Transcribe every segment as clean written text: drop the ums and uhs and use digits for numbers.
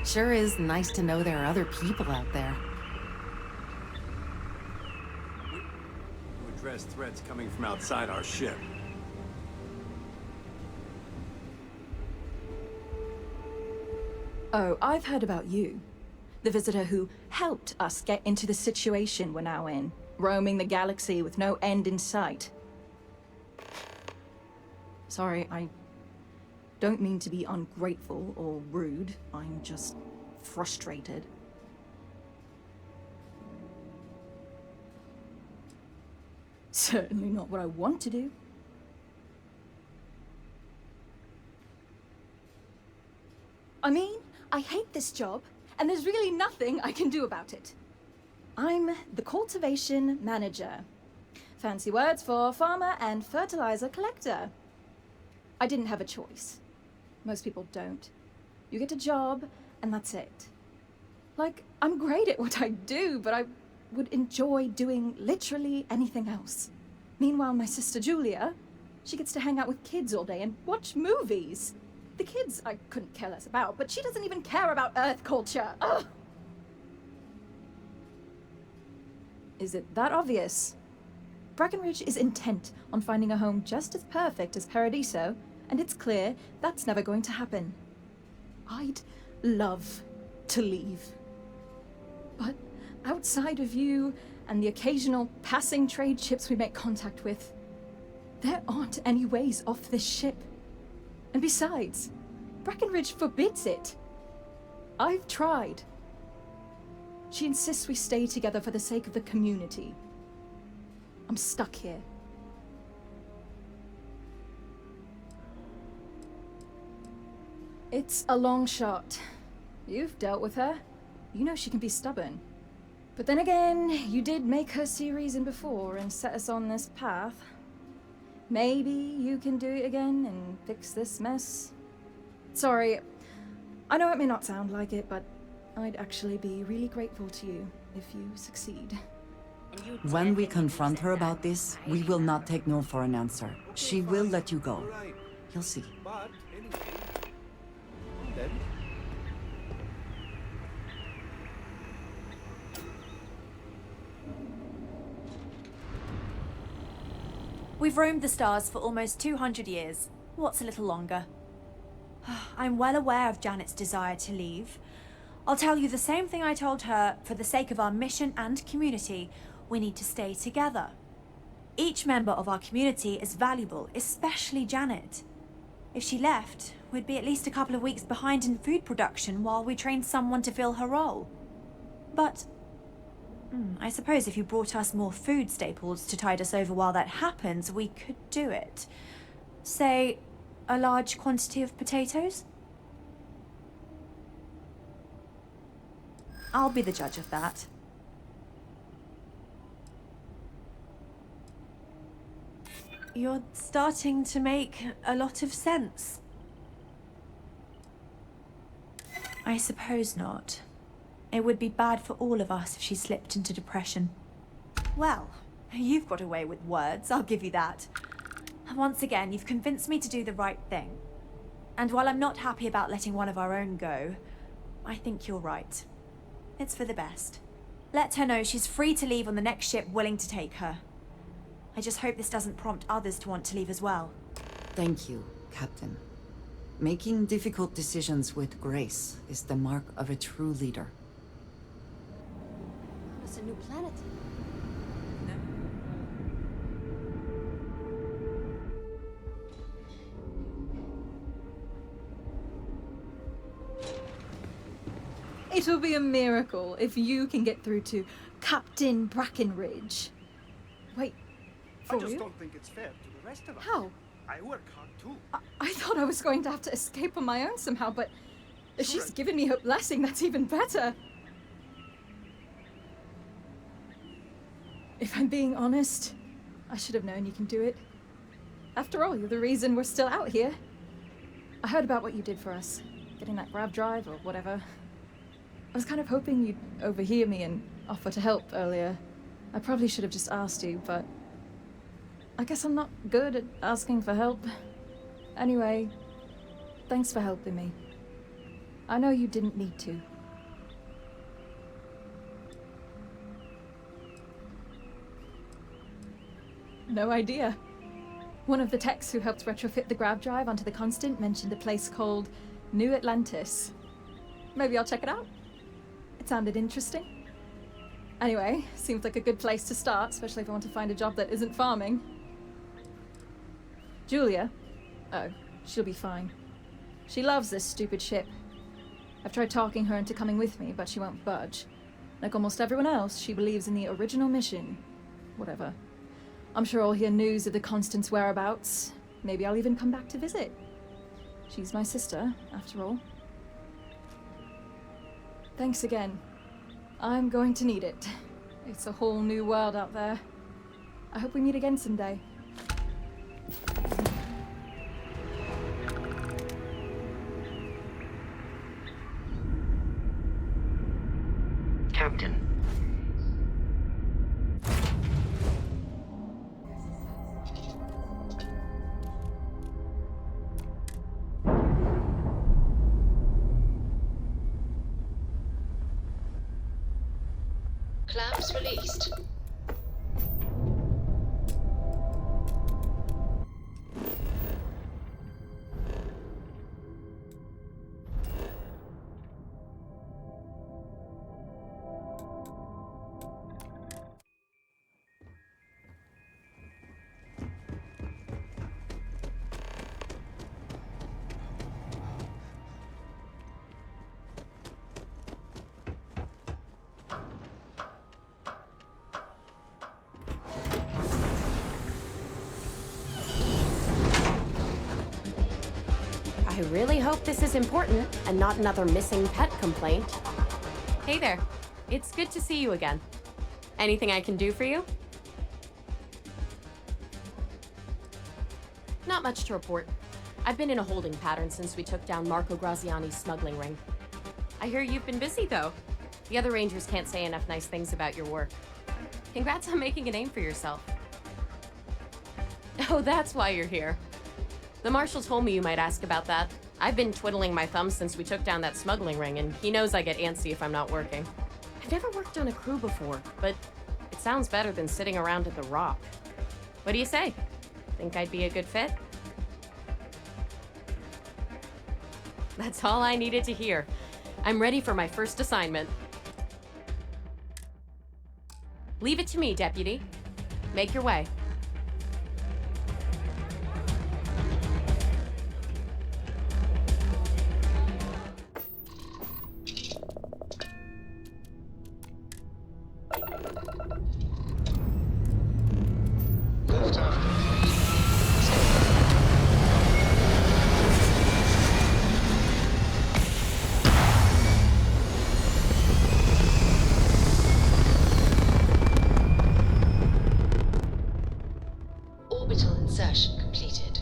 Sure is nice to know there are other people out there. To address threats coming from outside our ship. Oh, I've heard about you. The visitor who helped us get into the situation we're now in, roaming the galaxy with no end in sight. Sorry, I don't mean to be ungrateful or rude. I'm just frustrated. Certainly not what I want to do. I mean, I hate this job, and there's really nothing I can do about it. I'm the cultivation manager. Fancy words for farmer and fertilizer collector. I didn't have a choice. Most people don't. You get a job, and that's it. Like, I'm great at what I do, but I would enjoy doing literally anything else. Meanwhile, my sister Julia, she gets to hang out with kids all day and watch movies. The kids I couldn't care less about, but she doesn't even care about Earth culture. Ugh! Is it that obvious? Breckenridge is intent on finding a home just as perfect as Paradiso, and it's clear that's never going to happen. I'd love to leave. But outside of you and the occasional passing trade ships we make contact with, there aren't any ways off this ship. And besides, Breckenridge forbids it. I've tried. She insists we stay together for the sake of the community. I'm stuck here. It's a long shot. You've dealt with her. You know she can be stubborn. But then again, you did make her see reason before and set us on this path. Maybe you can do it again and fix this mess. Sorry, I know it may not sound like it, but I'd actually be really grateful to you if you succeed. When we confront her about this, we will not take no for an answer. She will let you go. You'll see. But anyway, then We've roamed the stars for almost 200 years. What's a little longer? I'm well aware of Janet's desire to leave. I'll tell you the same thing I told her. For the sake of our mission and community, we need to stay together. Each member of our community is valuable, especially Janet. If she left, we'd be at least a couple of weeks behind in food production while we trained someone to fill her role. But I suppose if you brought us more food staples to tide us over while that happens, we could do it. Say, a large quantity of potatoes? I'll be the judge of that. You're starting to make a lot of sense. I suppose not. It would be bad for all of us if she slipped into depression. Well, you've got away with words, I'll give you that. Once again, you've convinced me to do the right thing. And while I'm not happy about letting one of our own go, I think you're right. It's for the best. Let her know she's free to leave on the next ship willing to take her. I just hope this doesn't prompt others to want to leave as well. Thank you, Captain. Making difficult decisions with grace is the mark of a true leader. It's a new planet. It'll be a miracle if you can get through to Captain Breckenridge. Wait, for I just real? don't think it's fair to the rest of us. How? I work hard too. I thought I was going to have to escape on my own somehow, but if she's given me her blessing, that's even better. If I'm being honest, I should have known you can do it. After all, you're the reason we're still out here. I heard about what you did for us, getting that grav drive or whatever. I was kind of hoping you'd overhear me and offer to help earlier. I probably should have just asked you, but I guess I'm not good at asking for help. Anyway, thanks for helping me. I know you didn't need to. No idea. One of the techs who helped retrofit the grav drive onto the Constant mentioned a place called New Atlantis. Maybe I'll check it out. It sounded interesting. Anyway, seems like a good place to start, especially if I want to find a job that isn't farming. Julia? Oh, she'll be fine. She loves this stupid ship. I've tried talking her into coming with me, but she won't budge. Like almost everyone else, she believes in the original mission. Whatever. I'm sure I'll hear news of the Constant's whereabouts. Maybe I'll even come back to visit. She's my sister, after all. Thanks again. I'm going to need it. It's a whole new world out there. I hope we meet again someday. Captain. Clamps released. I really hope this is important and not another missing pet complaint. Hey there. It's good to see you again. Anything I can do for you? Not much to report. I've been in a holding pattern since we took down Marco Graziani's smuggling ring. I hear you've been busy, though. The other Rangers can't say enough nice things about your work. Congrats on making a name for yourself. Oh, that's why you're here. The Marshal told me you might ask about that. I've been twiddling my thumbs since we took down that smuggling ring, and he knows I get antsy if I'm not working. I've never worked on a crew before, but it sounds better than sitting around at the Rock. What do you say? Think I'd be a good fit? That's all I needed to hear. I'm ready for my first assignment. Leave it to me, Deputy. Make your way. Orbital insertion completed.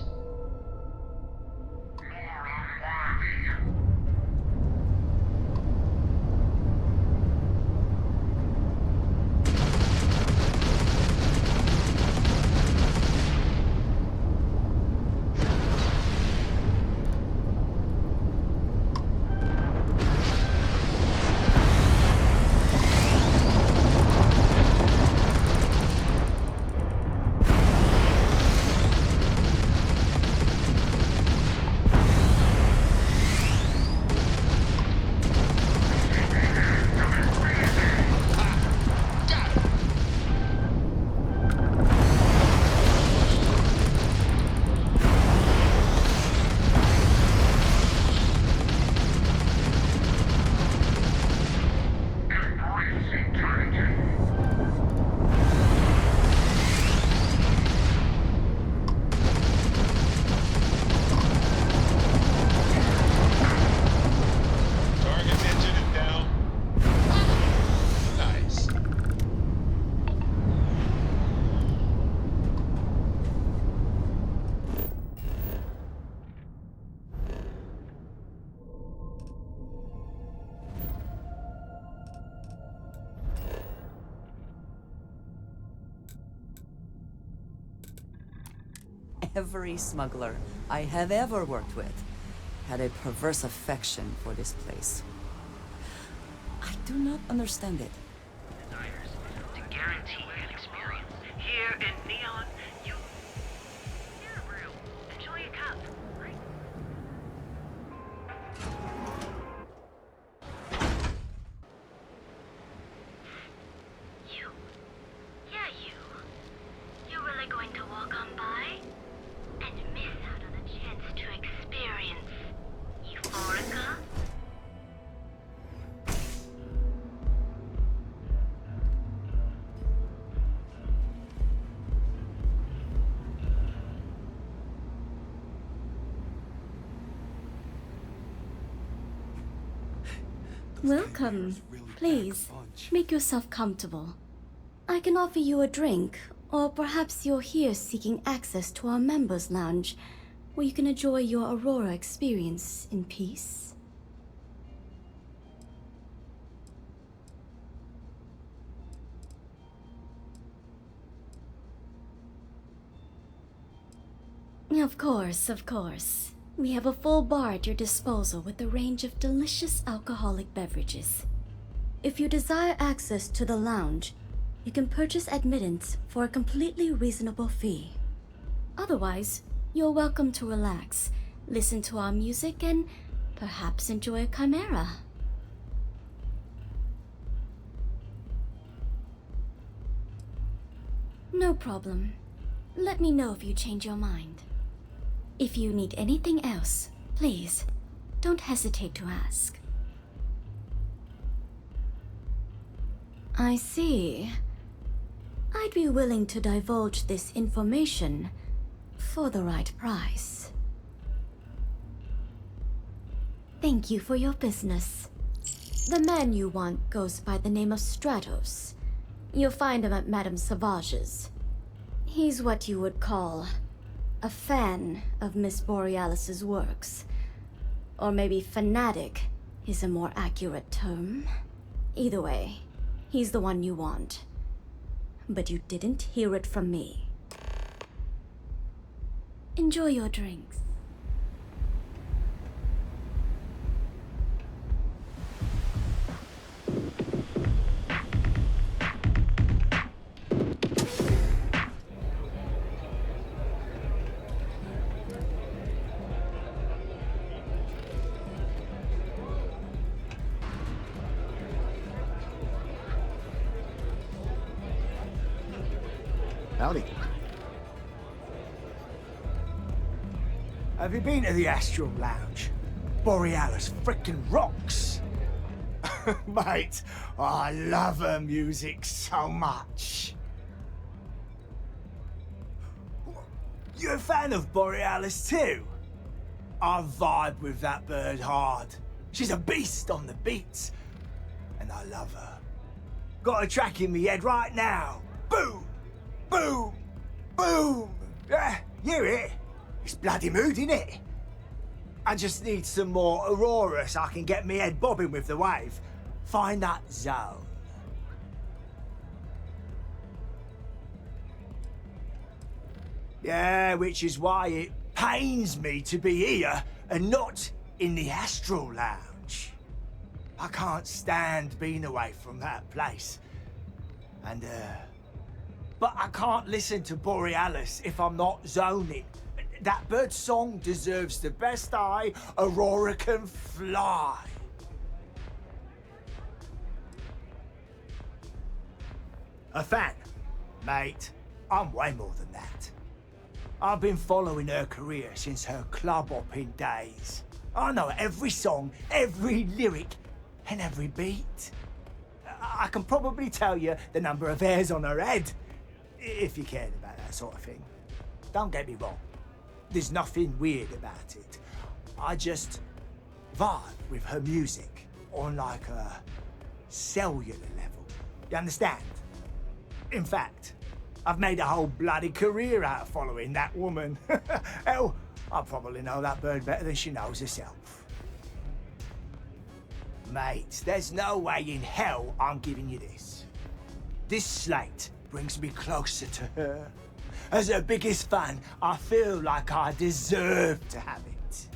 Target's engine is down. Nice. Every smuggler I have ever worked with had a perverse affection for this place. I do not understand it. Desires to guarantee an experience. Here in Neon, you... Here, brew. Enjoy a cup. Right? You. Yeah, you. You're really going to walk on by? And miss out on a chance to experience Euphorica? Welcome. Please, make yourself comfortable. I can offer you a drink, or perhaps you're here seeking access to our members' lounge, where you can enjoy your Aurora experience in peace. Of course, of course. We have a full bar at your disposal with a range of delicious alcoholic beverages. If you desire access to the lounge, you can purchase admittance for a completely reasonable fee. Otherwise, you're welcome to relax, listen to our music, and perhaps enjoy a chimera. No problem. Let me know if you change your mind. If you need anything else, please, don't hesitate to ask. I see. I'd be willing to divulge this information for the right price. Thank you for your business. The man you want goes by the name of Stratos. You'll find him at Madame Savage's. He's what you would call a fan of Miss Borealis's works. Or maybe fanatic is a more accurate term. Either way, he's the one you want. But you didn't hear it from me. Enjoy your drinks. Howdy. Have you been to the Astral Lounge? Borealis frickin' rocks! Mate, I love her music so much. You a fan of Borealis too? I vibe with that bird hard. She's a beast on the beats, and I love her. Got a track in me head right now. Boom! Boom! Boom! Yeah, hear it? It's bloody mood, innit? I just need some more Aurora so I can get me head bobbing with the wave. Find that zone. Yeah, which is why it pains me to be here and not in the Astral Lounge. I can't stand being away from that place. And, but I can't listen to Borealis if I'm not zoning. That bird's song deserves the best eye Aurora can fly. A fan? Mate, I'm way more than that. I've been following her career since her club hopping days. I know every song, every lyric, and every beat. I can probably tell you the number of hairs on her head, if you cared about that sort of thing. Don't get me wrong, there's nothing weird about it. I just vibe with her music on like a cellular level. You understand? In fact, I've made a whole bloody career out of following that woman. Hell, I probably know that bird better than she knows herself. Mate, there's no way in hell I'm giving you this. This slate brings me closer to her. As her biggest fan, I feel like I deserve to have it.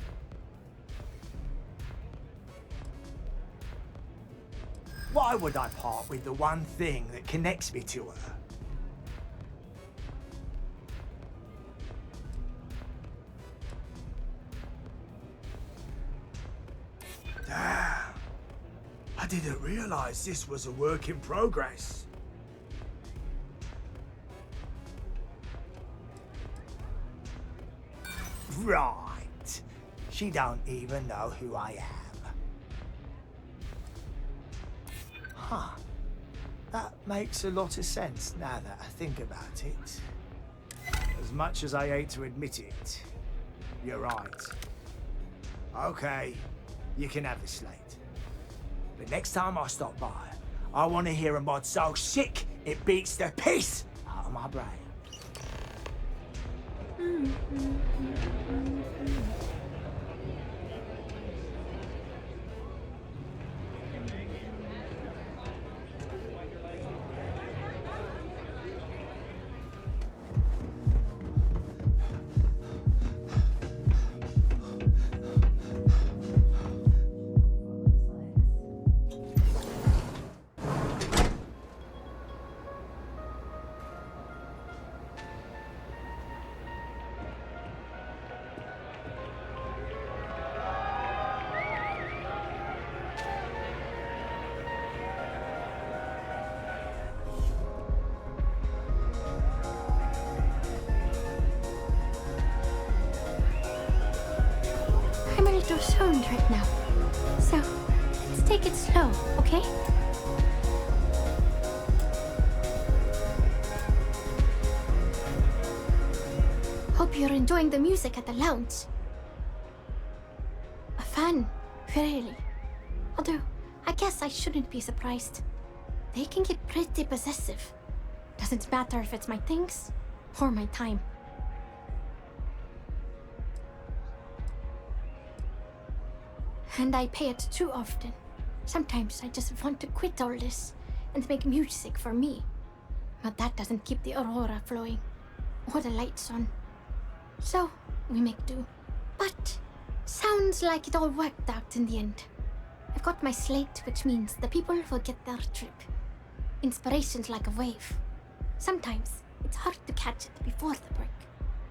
Why would I part with the one thing that connects me to her? Damn. I didn't realize this was a work in progress. Right. She don't even know who I am. Huh. That makes a lot of sense now that I think about it. As much as I hate to admit it, you're right. Okay, you can have the slate. But next time I stop by, I want to hear a mod so sick it beats the piss out of my brain. I'm a little stoned right now. So, let's take it slow, okay? Hope you're enjoying the music at the lounge. A fan, really. Although, I guess I shouldn't be surprised. They can get pretty possessive. Doesn't matter if it's my things or my time. And I pay it too often. Sometimes I just want to quit all this and make music for me. But that doesn't keep the aurora flowing or the lights on. So we make do. But sounds like it all worked out in the end. I've got my slate, which means the people will get their trip. Inspiration's like a wave. Sometimes it's hard to catch it before the break.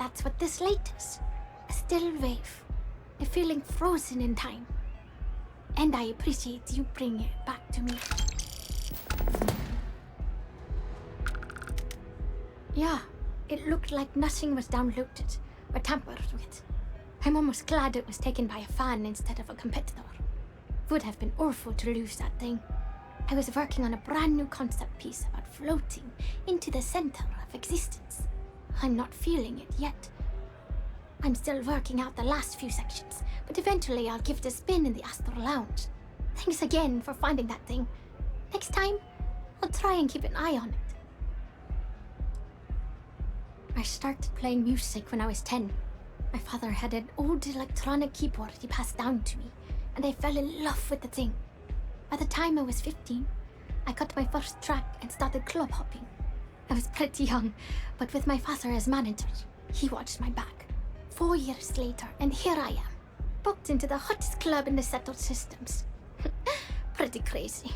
That's what this slate is. A still wave. A feeling frozen in time. And I appreciate you bringing it back to me. Yeah, it looked like nothing was downloaded or tampered with. I'm almost glad it was taken by a fan instead of a competitor. Would have been awful to lose that thing. I was working on a brand new concept piece about floating into the center of existence. I'm not feeling it yet. I'm still working out the last few sections, but eventually I'll give it a spin in the Astral Lounge. Thanks again for finding that thing. Next time, I'll try and keep an eye on it. I started playing music when I was 10. My father had an old electronic keyboard he passed down to me, and I fell in love with the thing. By the time I was 15, I got my first track and started club hopping. I was pretty young, but with my father as manager, he watched my back. 4 years later, and here I am, booked into the hottest club in the settled systems. Pretty crazy.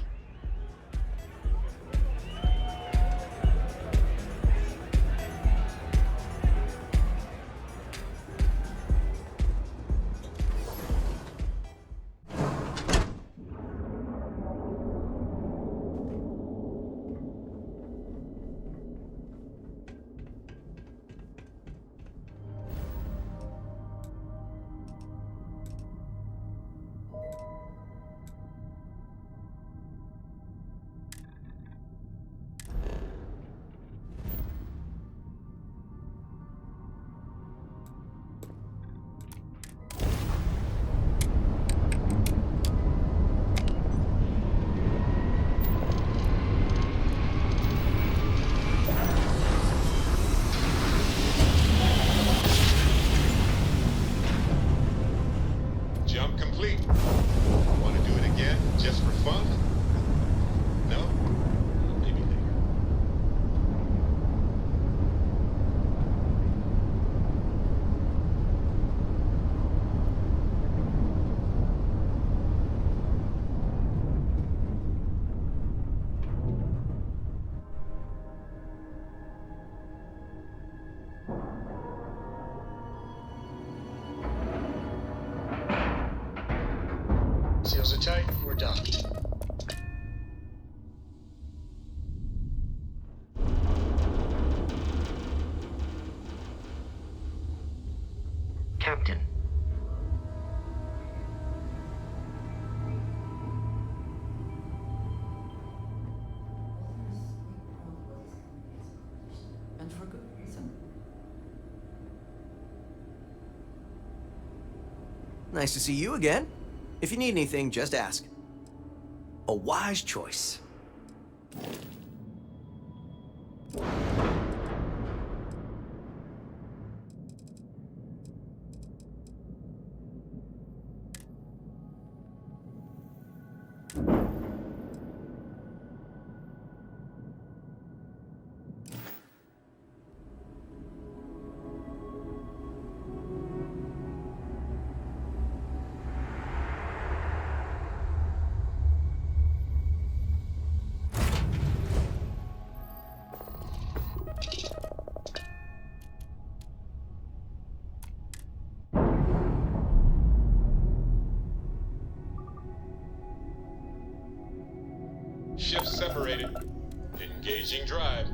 Terminals are tight. We're docked. Captain. And for good reason. Nice to see you again. If you need anything, just ask. A wise choice. Ships separated. Engaging drive.